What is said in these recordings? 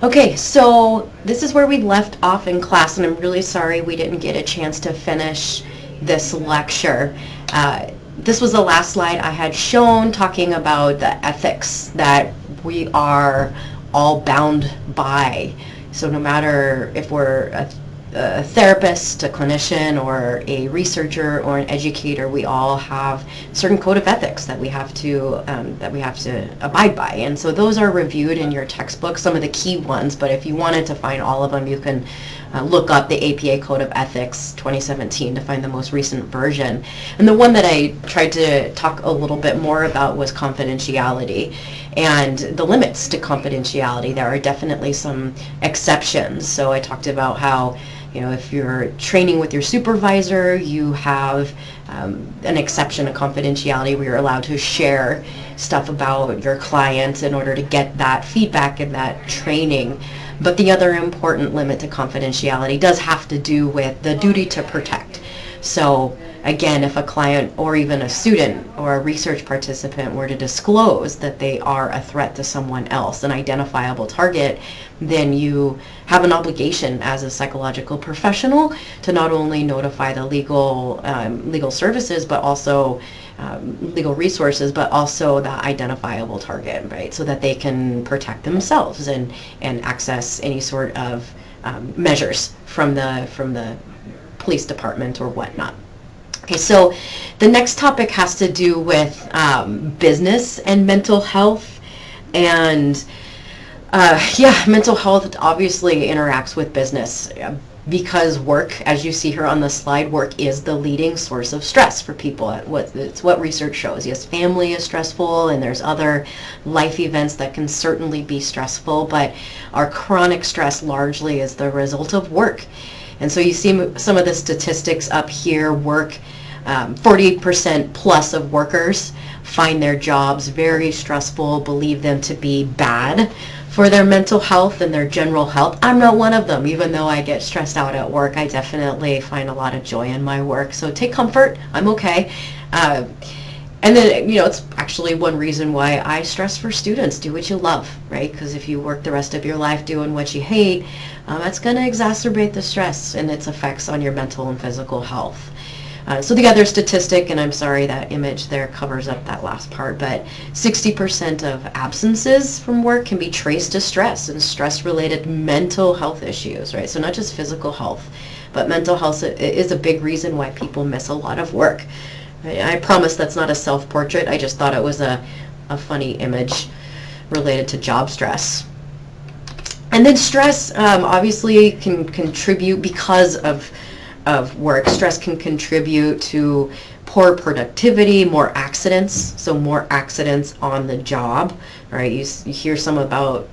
Okay, so this is where we left off in class, and I'm really sorry we didn't get a chance to finish this lecture. This was the last slide I had shown, talking about the ethics that we are all bound by. So no matter if we're a therapist, a clinician, or a researcher, or an educator, we all have a certain code of ethics that we have to abide by. And so those are reviewed in your textbook, some of the key ones. But if you wanted to find all of them, you can look up the APA Code of Ethics 2017 to find the most recent version. And the one that I tried to talk a little bit more about was confidentiality and the limits to confidentiality. There are definitely some exceptions. So I talked about how, if you're training with your supervisor, you have an exception to confidentiality where you're allowed to share stuff about your clients in order to get that feedback and that training. But the other important limit to confidentiality does have to do with the duty to protect. So again, if a client or even a student or a research participant were to disclose that they are a threat to someone else, an identifiable target, then you have an obligation as a psychological professional to not only notify the legal services, but also legal resources, but also the identifiable target, right? So that they can protect themselves and access any sort of measures from the police department or whatnot. Okay, so the next topic has to do with business and mental health. And mental health obviously interacts with business because work, as you see here on the slide, work is the leading source of stress for people. It's what research shows. Yes, family is stressful, and there's other life events that can certainly be stressful, but our chronic stress largely is the result of work. And so you see some of the statistics up here. 40% plus of workers find their jobs very stressful, believe them to be bad for their mental health and their general health. I'm not one of them. Even though I get stressed out at work, I definitely find a lot of joy in my work. So take comfort. I'm okay. And then, it's actually one reason why I stress for students. Do what you love, right? Because if you work the rest of your life doing what you hate, that's going to exacerbate the stress and its effects on your mental and physical health. So the other statistic, and I'm sorry that image there covers up that last part, but 60% of absences from work can be traced to stress and stress-related mental health issues, right? So not just physical health, but mental health is a big reason why people miss a lot of work. I promise that's not a self-portrait. I just thought it was a funny image related to job stress. And then stress obviously can contribute because of work. Stress can contribute to poor productivity, more accidents, so more accidents on the job, right? You hear some about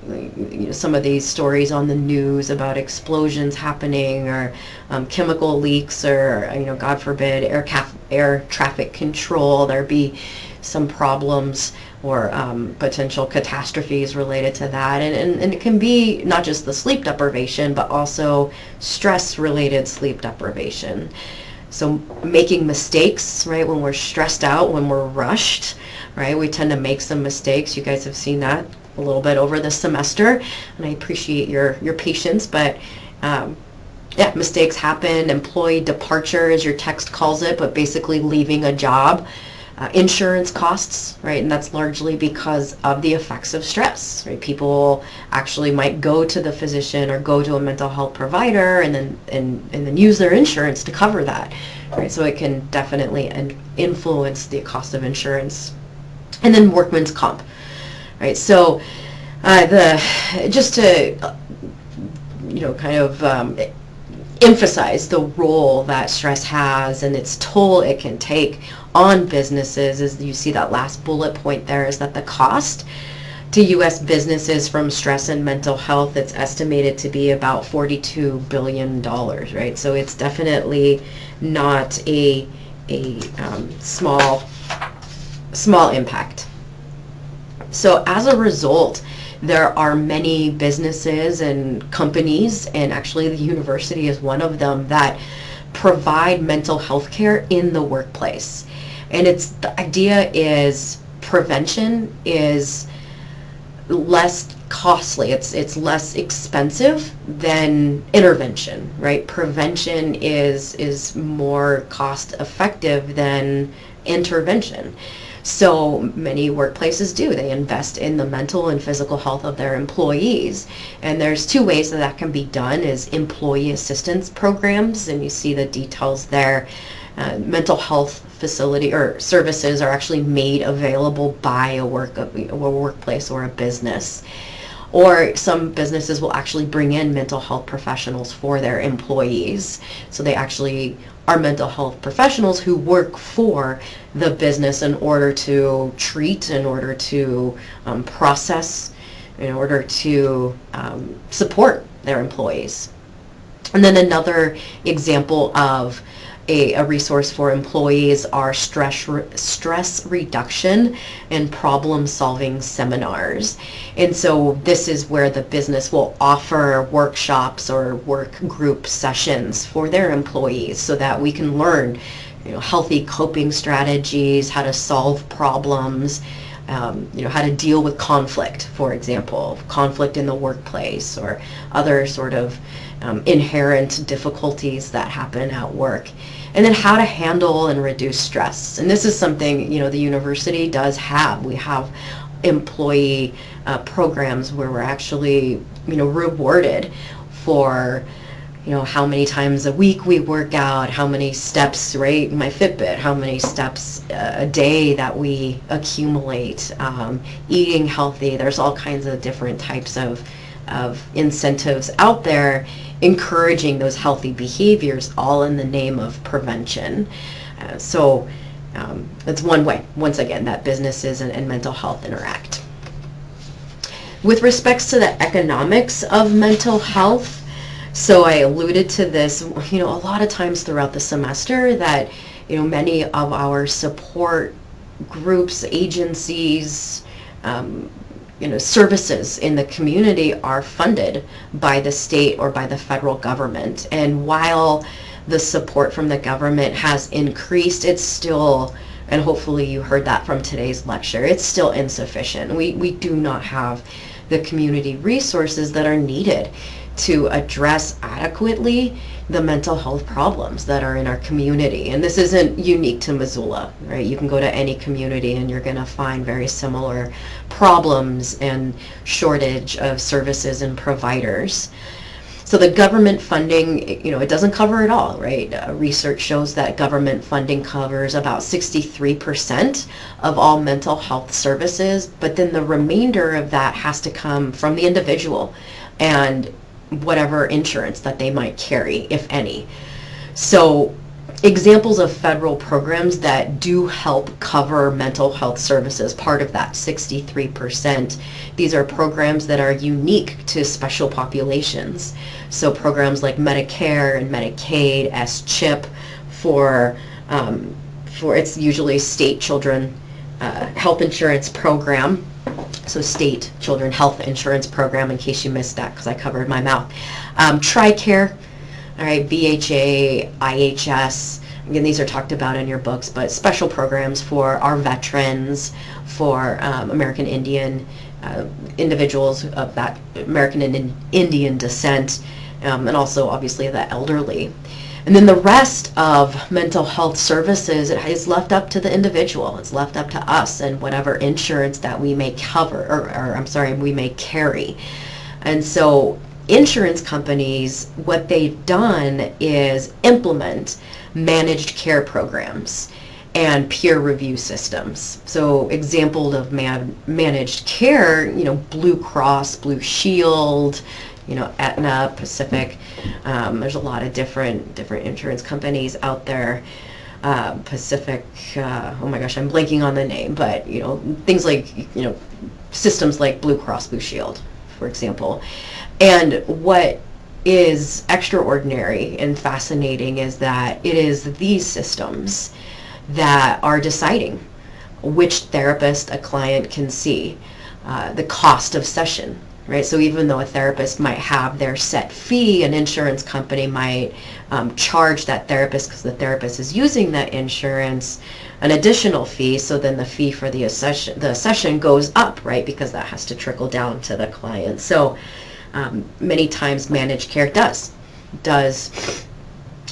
some of these stories on the news about explosions happening, or chemical leaks, or God forbid, air traffic control. There be some problems or potential catastrophes related to that. And it can be not just the sleep deprivation, but also stress-related sleep deprivation. So making mistakes, right, when we're stressed out, when we're rushed, right, we tend to make some mistakes. You guys have seen that a little bit over the semester, and I appreciate your patience, but mistakes happen. Employee departure, as your text calls it, but basically leaving a job. Insurance costs, right, and that's largely because of the effects of stress, right? People actually might go to the physician or go to a mental health provider and then use their insurance to cover that, right? So it can definitely influence the cost of insurance. And then workman's comp, right? So just to emphasize the role that stress has and its toll it can take on businesses, as you see that last bullet point there, is that the cost to U.S. businesses from stress and mental health, it's estimated to be about $42 billion, right? So it's definitely not a small impact. So as a result, there are many businesses and companies, and actually the university is one of them, that provide mental health care in the workplace. And the idea is prevention is less costly. It's less expensive than intervention, right? Prevention is more cost effective than intervention. So many workplaces do. They invest in the mental and physical health of their employees. And there's two ways that that can be done is employee assistance programs, and you see the details there. Mental health facility or services are actually made available by a workplace or a business. Or some businesses will actually bring in mental health professionals for their employees. So they actually are mental health professionals who work for the business in order to treat, in order to process, in order to support their employees. And then another example of a resource for employees are stress reduction and problem solving seminars. And so this is where the business will offer workshops or work group sessions for their employees so that we can learn, healthy coping strategies, how to solve problems, how to deal with conflict, for example, conflict in the workplace or other sort of inherent difficulties that happen at work. And then how to handle and reduce stress. And this is something, the university does have. We have employee programs where we're actually, rewarded for, how many times a week we work out, how many steps, right, my Fitbit, how many steps a day that we accumulate, eating healthy. There's all kinds of different types of incentives out there encouraging those healthy behaviors, all in the name of prevention. So that's one way, once again, that businesses and mental health interact. With respects to the economics of mental health, so I alluded to this, a lot of times throughout the semester that, many of our support groups, agencies, services in the community are funded by the state or by the federal government. And while the support from the government has increased, it's still, and hopefully you heard that from today's lecture, it's still insufficient. We do not have the community resources that are needed to address adequately the mental health problems that are in our community. And this isn't unique to Missoula, right? You can go to any community and you're going to find very similar problems and shortage of services and providers. So the government funding, it doesn't cover it all, right? Research shows that government funding covers about 63% of all mental health services, but then the remainder of that has to come from the individual and whatever insurance that they might carry, if any. So examples of federal programs that do help cover mental health services, part of that 63%, these are programs that are unique to special populations. So programs like Medicare and Medicaid, S-CHIP for it's usually state children health insurance program. So state children health insurance program, in case you missed that because I covered my mouth. TRICARE, all right, VHA, IHS. Again, these are talked about in your books, but special programs for our veterans, for American Indian individuals of that American and Indian descent, and also obviously the elderly. And then the rest of mental health services, it is left up to the individual. It's left up to us and whatever insurance that we may cover, we may carry. And so insurance companies, what they've done is implement managed care programs and peer review systems. So example of managed care, Blue Cross, Blue Shield, Aetna, Pacific. There's a lot of different insurance companies out there. Pacific, oh my gosh, I'm blanking on the name, but things like systems like Blue Cross Blue Shield, for example. And what is extraordinary and fascinating is that it is these systems that are deciding which therapist a client can see, the cost of session. Right, so even though a therapist might have their set fee, an insurance company might charge that therapist, because the therapist is using that insurance, an additional fee, so then the fee for the session goes up, right? Because that has to trickle down to the client. So many times managed care does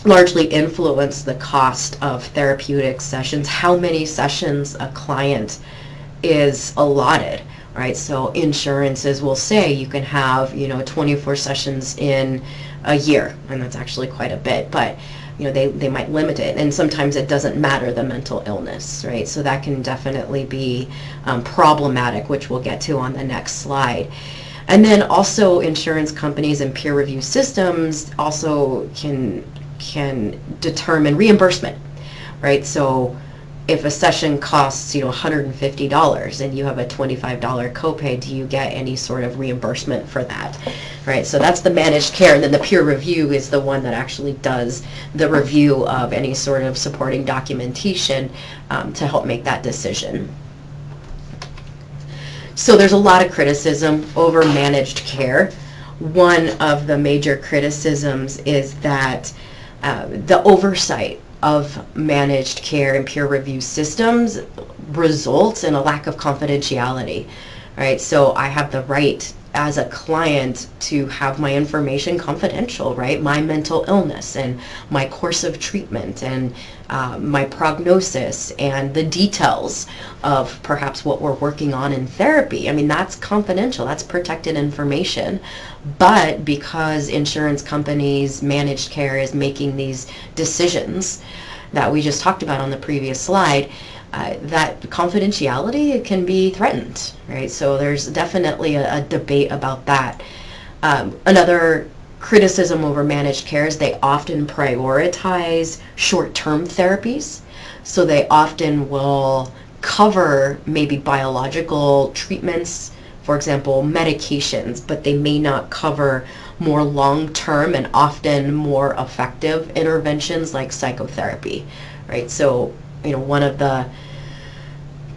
largely influence the cost of therapeutic sessions, how many sessions a client is allotted, right? So insurances will say you can have, 24 sessions in a year, and that's actually quite a bit, but they might limit it, and sometimes it doesn't matter the mental illness, right? So that can definitely be problematic, which we'll get to on the next slide. And then also insurance companies and peer review systems also can determine reimbursement, right? So if a session costs $150 and you have a $25 copay, do you get any sort of reimbursement for that, right? So that's the managed care, and then the peer review is the one that actually does the review of any sort of supporting documentation to help make that decision. So there's a lot of criticism over managed care. One of the major criticisms is that the oversight of managed care and peer review systems results in a lack of confidentiality, right? So I have the right as a client to have my information confidential, right? My mental illness and my course of treatment and my prognosis and the details of perhaps what we're working on in therapy. I mean, that's confidential, that's protected information. But because insurance companies, managed care is making these decisions that we just talked about on the previous slide, that confidentiality can be threatened, right? So there's definitely a debate about that. Another criticism over managed care is they often prioritize short-term therapies. So they often will cover maybe biological treatments, for example, medications, but they may not cover more long-term and often more effective interventions like psychotherapy, right? So, one of the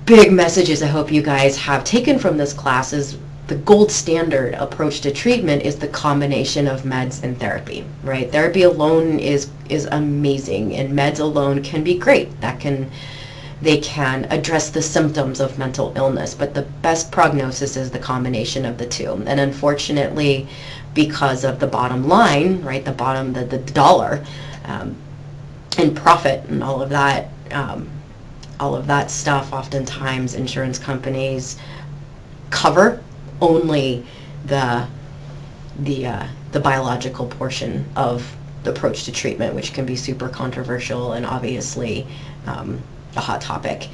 big messages I hope you guys have taken from this class is the gold standard approach to treatment is the combination of meds and therapy, right? Therapy alone is amazing, and meds alone can be great. They can address the symptoms of mental illness, but the best prognosis is the combination of the two. And unfortunately, because of the bottom line, right, the dollar and profit and all of that stuff, oftentimes insurance companies cover only the biological portion of the approach to treatment, which can be super controversial and obviously a hot topic.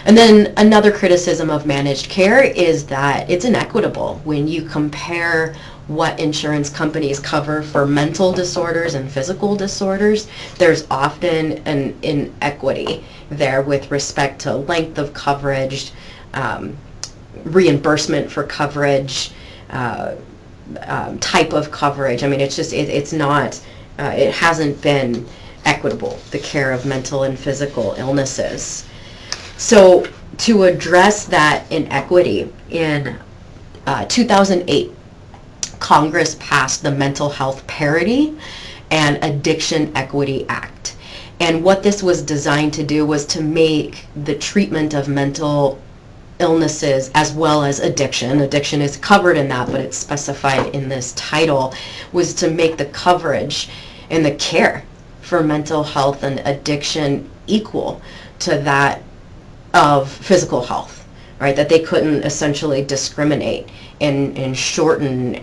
And then another criticism of managed care is that it's inequitable. When you compare what insurance companies cover for mental disorders and physical disorders, there's often an inequity there with respect to length of coverage, reimbursement for coverage, type of coverage. I mean, it's just, it's not, it hasn't been equitable, the care of mental and physical illnesses. So to address that inequity, in 2008, Congress passed the Mental Health Parity and Addiction Equity Act. And what this was designed to do was to make the treatment of mental illnesses as well as addiction is covered in that, but it's specified in this title, was to make the coverage and the care for mental health and addiction equal to that of physical health, right? That they couldn't essentially discriminate and shorten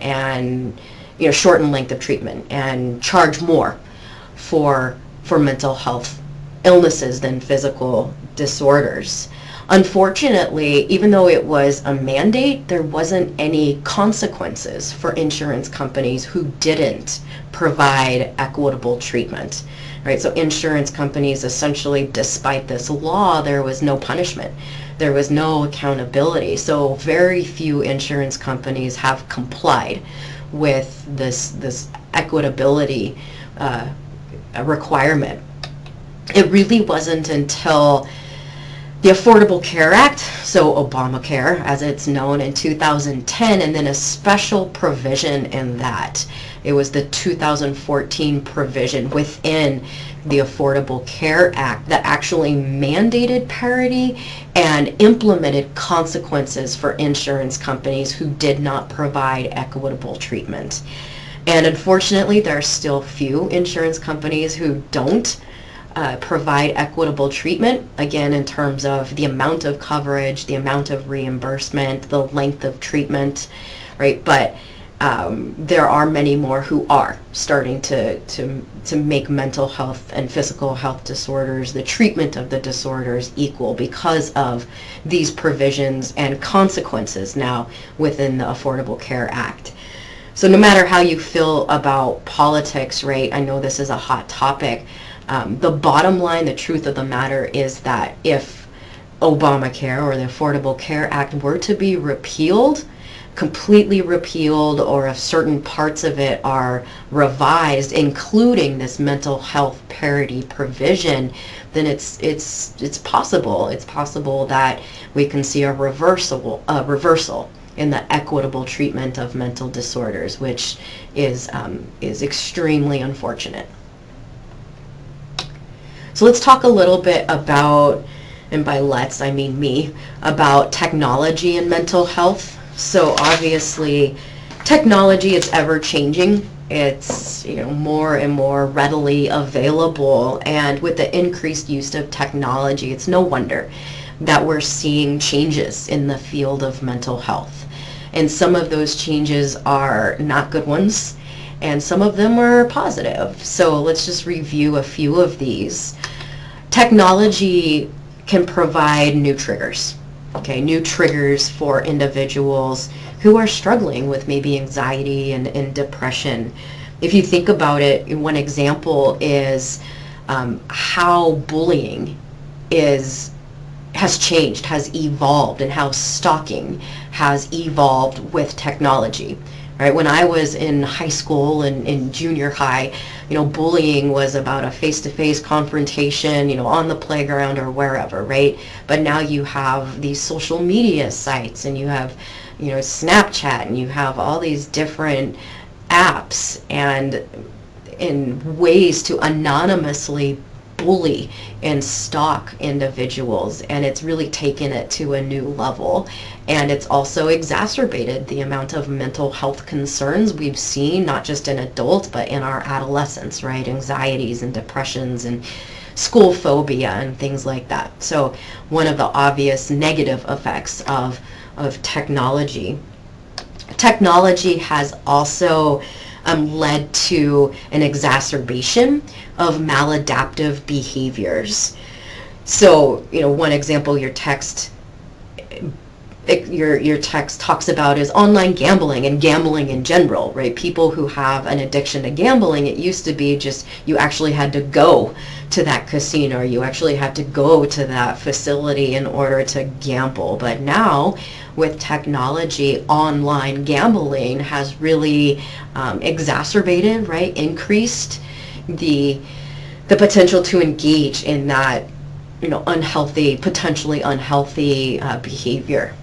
length of treatment and charge more for mental health illnesses than physical disorders. Unfortunately, even though it was a mandate, there wasn't any consequences for insurance companies who didn't provide equitable treatment, right? So insurance companies essentially, despite this law, there was no punishment. There was no accountability. So very few insurance companies have complied with this equitability requirement. It really wasn't until The Affordable Care Act, so Obamacare as it's known, in 2010, and then a special provision in that. It was the 2014 provision within the Affordable Care Act that actually mandated parity and implemented consequences for insurance companies who did not provide equitable treatment. And unfortunately, there are still few insurance companies who don't provide equitable treatment, again, in terms of the amount of coverage, the amount of reimbursement, the length of treatment, right? But there are many more who are starting to make mental health and physical health disorders, the treatment of the disorders, equal because of these provisions and consequences now within the Affordable Care Act. So no matter how you feel about politics, right, I know this is a hot topic, the bottom line, the truth of the matter is that if Obamacare or the Affordable Care Act were to be repealed, completely repealed, or if certain parts of it are revised, including this mental health parity provision, then it's possible. It's possible that we can see a reversal in the equitable treatment of mental disorders, which is extremely unfortunate. So let's talk a little bit about, and by let's I mean me, about technology and mental health. So obviously technology is ever changing. It's more and more readily available, and with the increased use of technology, it's no wonder that we're seeing changes in the field of mental health. And some of those changes are not good ones, and some of them are positive. So let's just review a few of these. Technology can provide new triggers, new triggers for individuals who are struggling with maybe anxiety and depression. If you think about it, one example is how bullying has changed, has evolved, and how stalking has evolved with technology. Right? When I was in high school and in junior high, bullying was about a face-to-face confrontation, on the playground or wherever, right? But now you have these social media sites, and you have, Snapchat, and you have all these different apps and in ways to anonymously bully and stalk individuals, and it's really taken it to a new level. And it's also exacerbated the amount of mental health concerns we've seen, not just in adults, but in our adolescents, right? Anxieties and depressions and school phobia and things like that. So one of the obvious negative effects of technology. Technology has also led to an exacerbation of maladaptive behaviors. So, one example your text talks about is online gambling and gambling in general, right? People who have an addiction to gambling, it used to be just you actually had to go to that casino, or you actually had to go to that facility in order to gamble. But now, with technology, online gambling has really exacerbated, right? Increased the potential to engage in that, potentially unhealthy behavior.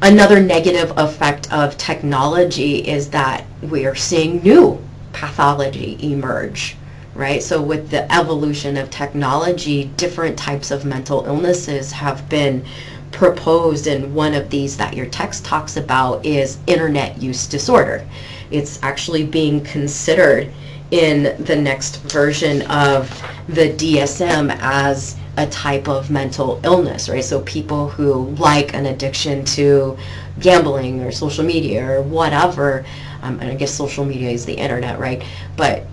Another negative effect of technology is that we are seeing new pathology emerge, right? So with the evolution of technology, different types of mental illnesses have been proposed, and one of these that your text talks about is internet use disorder. It's actually being considered in the next version of the DSM as a type of mental illness, right? So people who like an addiction to gambling or social media or whatever, and I guess social media is the internet, right? But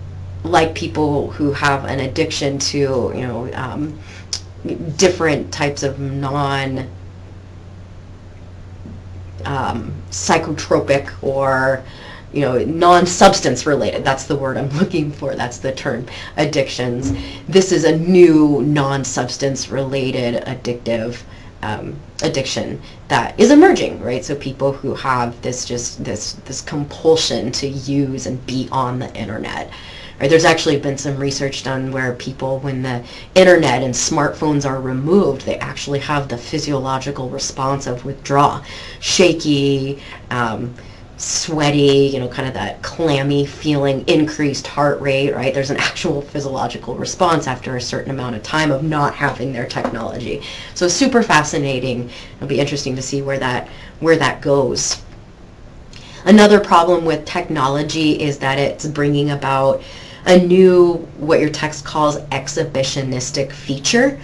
like people who have an addiction to, different types of psychotropic or non-substance related, that's the word I'm looking for, that's the term, addictions. This is a new non-substance related addictive addiction that is emerging, right? So people who have this compulsion to use and be on the internet, Right? There's actually been some research done where people, when the internet and smartphones are removed, they actually have the physiological response of withdrawal, shaky, sweaty, kind of that clammy feeling, increased heart rate, right? There's an actual physiological response after a certain amount of time of not having their technology. So super fascinating. It'll be interesting to see where that goes. Another problem with technology is that it's bringing about a new, what your text calls, exhibitionistic features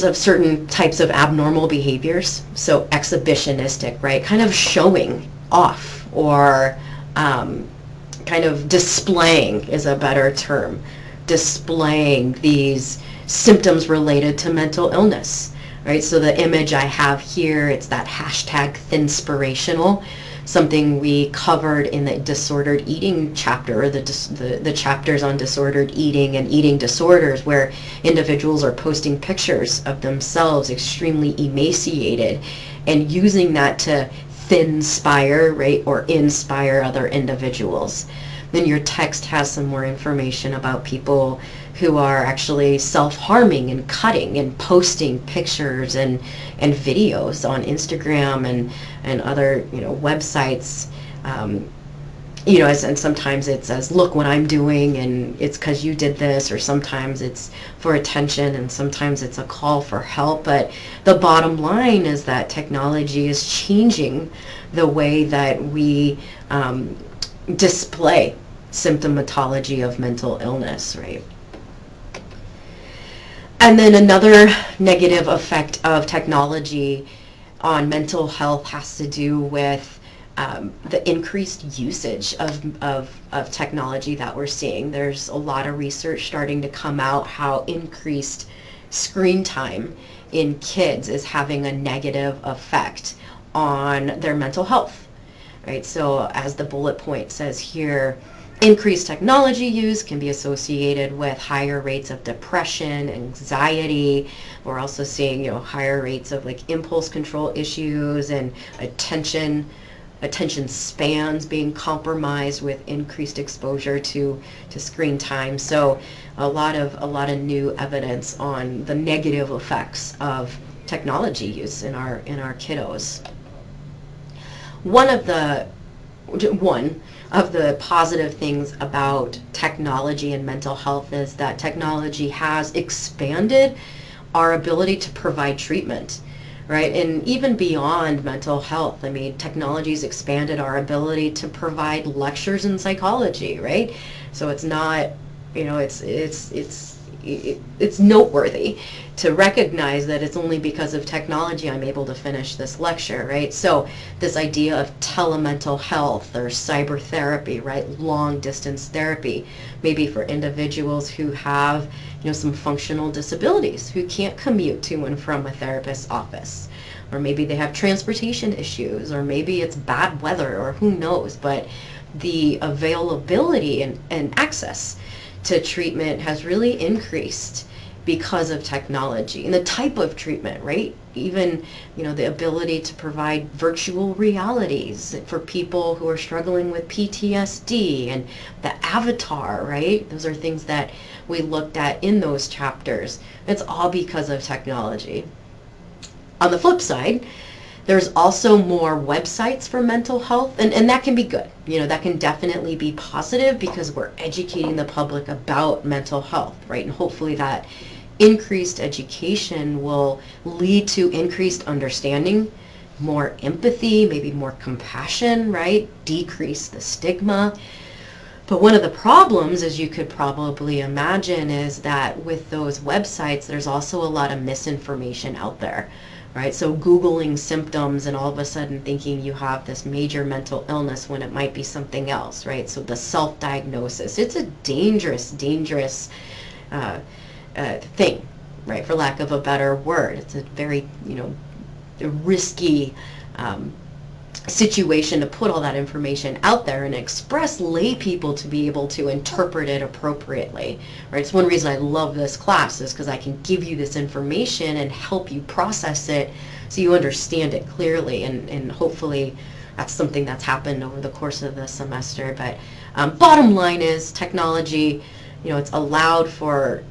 of certain types of abnormal behaviors. So exhibitionistic, right? Kind of showing off, or kind of displaying is a better term. Displaying these symptoms related to mental illness, right? So the image I have here, it's that hashtag thinspirational, something we covered in the disordered eating chapter, or the chapters on disordered eating and eating disorders, where individuals are posting pictures of themselves extremely emaciated and using that to thinspire, right, or inspire other individuals. Then your text has some more information about people who are actually self-harming and cutting and posting pictures and videos on Instagram and other websites. And sometimes it says, look what I'm doing, and it's because you did this, or sometimes it's for attention, and sometimes it's a call for help. But the bottom line is that technology is changing the way that we display symptomatology of mental illness, right? And then another negative effect of technology on mental health has to do with the increased usage of technology that we're seeing. There's a lot of research starting to come out how increased screen time in kids is having a negative effect on their mental health, right? So as the bullet point says here, increased technology use can be associated with higher rates of depression, anxiety. We're also seeing, higher rates of like impulse control issues and attention spans being compromised with increased exposure to screen time. So a lot of new evidence on the negative effects of technology use in our kiddos. One of the positive things about technology and mental health is that technology has expanded our ability to provide treatment, right? And even beyond mental health, I mean, technology's expanded our ability to provide lectures in psychology, right? So it's not, it's noteworthy to recognize that it's only because of technology I'm able to finish this lecture, right? So this idea of telemental health or cyber therapy, right? Long distance therapy, maybe for individuals who have, some functional disabilities, who can't commute to and from a therapist's office, or maybe they have transportation issues, or maybe it's bad weather, or who knows, but the availability and access to treatment has really increased because of technology and the type of treatment, right? Even, the ability to provide virtual realities for people who are struggling with PTSD, and the avatar, right? Those are things that we looked at in those chapters. It's all because of technology. On the flip side, there's also more websites for mental health, and that can be good. That can definitely be positive because we're educating the public about mental health, right? And hopefully that increased education will lead to increased understanding, more empathy, maybe more compassion, right? Decrease the stigma. But one of the problems, as you could probably imagine, is that with those websites, there's also a lot of misinformation out there. Right? So Googling symptoms and all of a sudden thinking you have this major mental illness when it might be something else, right? So the self-diagnosis, it's a dangerous thing, right? For lack of a better word. It's a very, risky situation to put all that information out there and express lay people to be able to interpret it appropriately, right? It's one reason I love this class, is because I can give you this information and help you process it so you understand it clearly, and hopefully that's something that's happened over the course of the semester. But bottom line is technology, it's allowed for,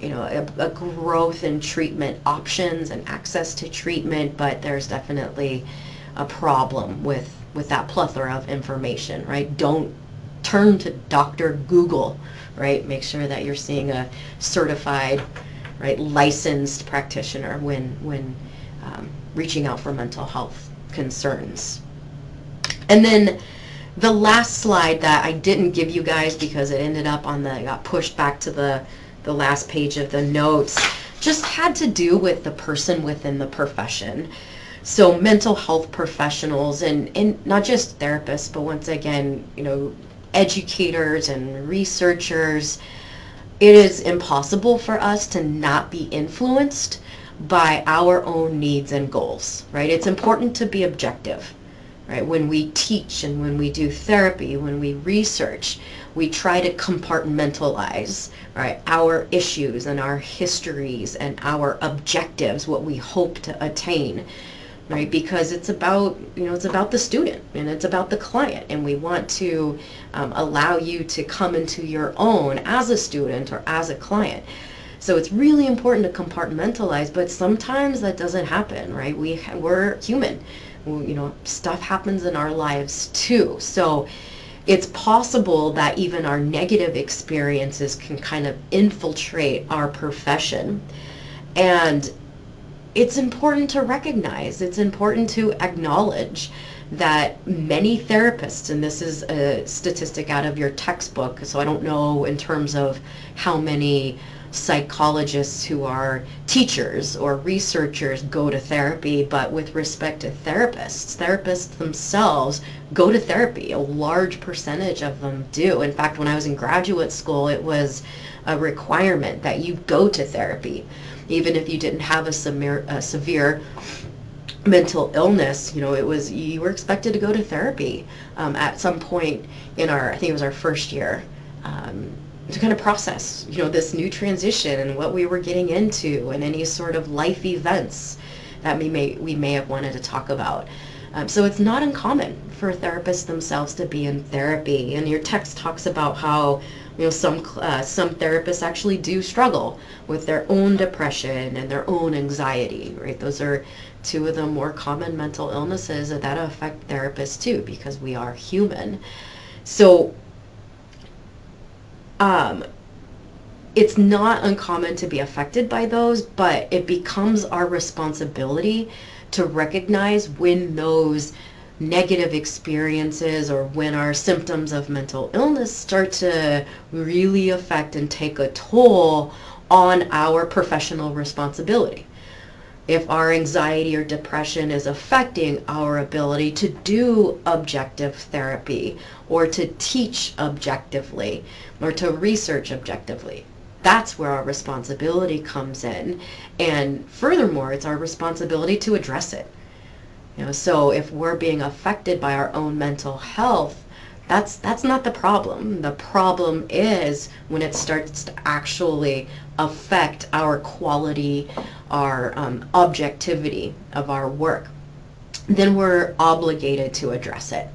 a growth in treatment options and access to treatment, but there's definitely a problem with that plethora of information, right? Don't turn to Dr. Google, right? Make sure that you're seeing a certified, right, licensed practitioner when reaching out for mental health concerns. And then the last slide that I didn't give you guys because it ended up got pushed back to the last page of the notes, just had to do with the person within the profession. So mental health professionals and not just therapists, but once again, educators and researchers, it is impossible for us to not be influenced by our own needs and goals, right? It's important to be objective, right? When we teach and when we do therapy, when we research, we try to compartmentalize, right, our issues and our histories and our objectives, what we hope to attain, right? Because it's about, it's about the student and it's about the client, and we want to allow you to come into your own as a student or as a client. So it's really important to compartmentalize, but sometimes that doesn't happen, right? We're human. Stuff happens in our lives too. So it's possible that even our negative experiences can kind of infiltrate our profession. And it's important to recognize, it's important to acknowledge that many therapists, and this is a statistic out of your textbook, so I don't know in terms of how many psychologists who are teachers or researchers go to therapy, but with respect to therapists themselves go to therapy. A large percentage of them do. In fact, when I was in graduate school, it was a requirement that you go to therapy. Even if you didn't have a severe mental illness, you were expected to go to therapy at some point in I think it was our first year, to kind of process, this new transition and what we were getting into and any sort of life events that we may have wanted to talk about. So it's not uncommon for therapists themselves to be in therapy. And your text talks about how some therapists actually do struggle with their own depression and their own anxiety, right? Those are two of the more common mental illnesses that affect therapists too, because we are human. So it's not uncommon to be affected by those, but it becomes our responsibility to recognize when those negative experiences or when our symptoms of mental illness start to really affect and take a toll on our professional responsibility. If our anxiety or depression is affecting our ability to do objective therapy or to teach objectively or to research objectively, that's where our responsibility comes in. And furthermore, it's our responsibility to address it. So if we're being affected by our own mental health, that's not the problem. The problem is when it starts to actually affect our quality, our objectivity of our work. Then we're obligated to address it.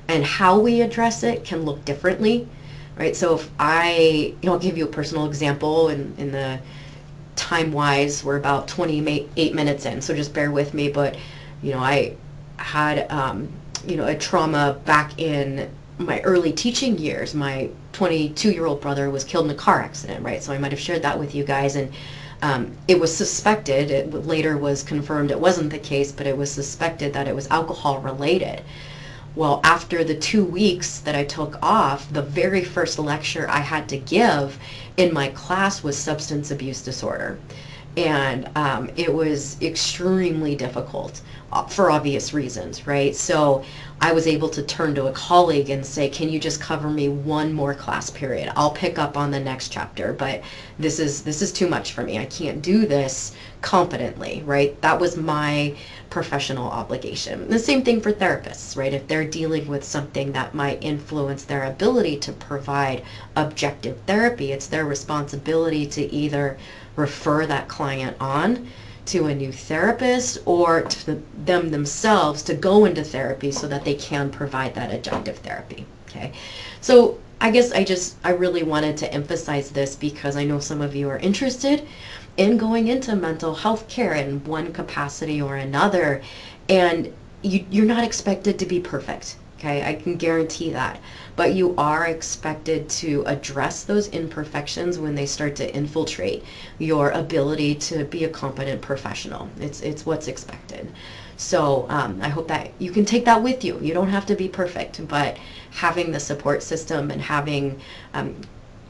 And how we address it can look differently, right? So if I'll give you a personal example in the time-wise, we're about 28 minutes in, so just bear with me, but I had a trauma back in my early teaching years. My 22-year-old brother was killed in a car accident, right? So I might have shared that with you guys, and it was suspected, it later was confirmed it wasn't the case, but it was suspected that it was alcohol related. Well, after the 2 weeks that I took off, the very first lecture I had to give in my class was substance abuse disorder. And it was extremely difficult for obvious reasons, right? So I was able to turn to a colleague and say, can you just cover me one more class period? I'll pick up on the next chapter, but this is too much for me. I can't do this competently, right? That was my professional obligation. The same thing for therapists, right? If they're dealing with something that might influence their ability to provide objective therapy, it's their responsibility to either refer that client on to a new therapist or to them themselves to go into therapy so that they can provide that adjunctive therapy. Okay, so I guess I really wanted to emphasize this because I know some of you are interested in going into mental health care in one capacity or another, and you're not expected to be perfect. Okay, I can guarantee that. But you are expected to address those imperfections when they start to infiltrate your ability to be a competent professional. It's what's expected. So I hope that you can take that with you. You don't have to be perfect, but having the support system and having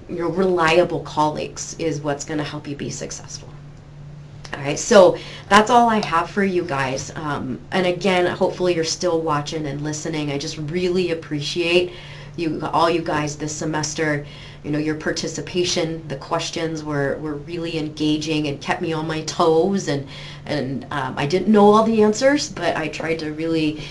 your reliable colleagues is what's going to help you be successful. All right, so that's all I have for you guys. And again, hopefully you're still watching and listening. I just really appreciate all you guys this semester. You know, your participation, the questions were really engaging and kept me on my toes. And I didn't know all the answers, but I tried to really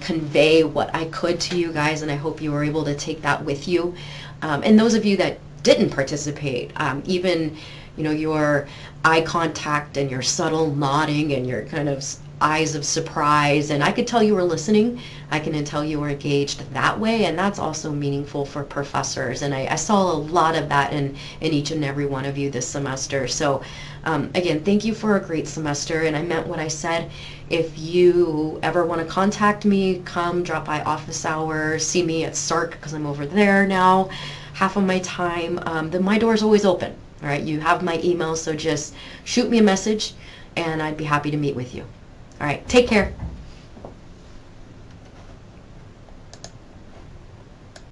convey what I could to you guys, and I hope you were able to take that with you. And those of you that didn't participate, even your eye contact and your subtle nodding and your kind of eyes of surprise, and I could tell you were listening. I can tell you were engaged that way, and that's also meaningful for professors. And I saw a lot of that in each and every one of you this semester. So again, thank you for a great semester, and I meant what I said. If you ever want to contact me, come drop by office hours, see me at SARC because I'm over there now half of my time. Then my door is always open. All right, you have my email, so just shoot me a message and I'd be happy to meet with you. All right, take care.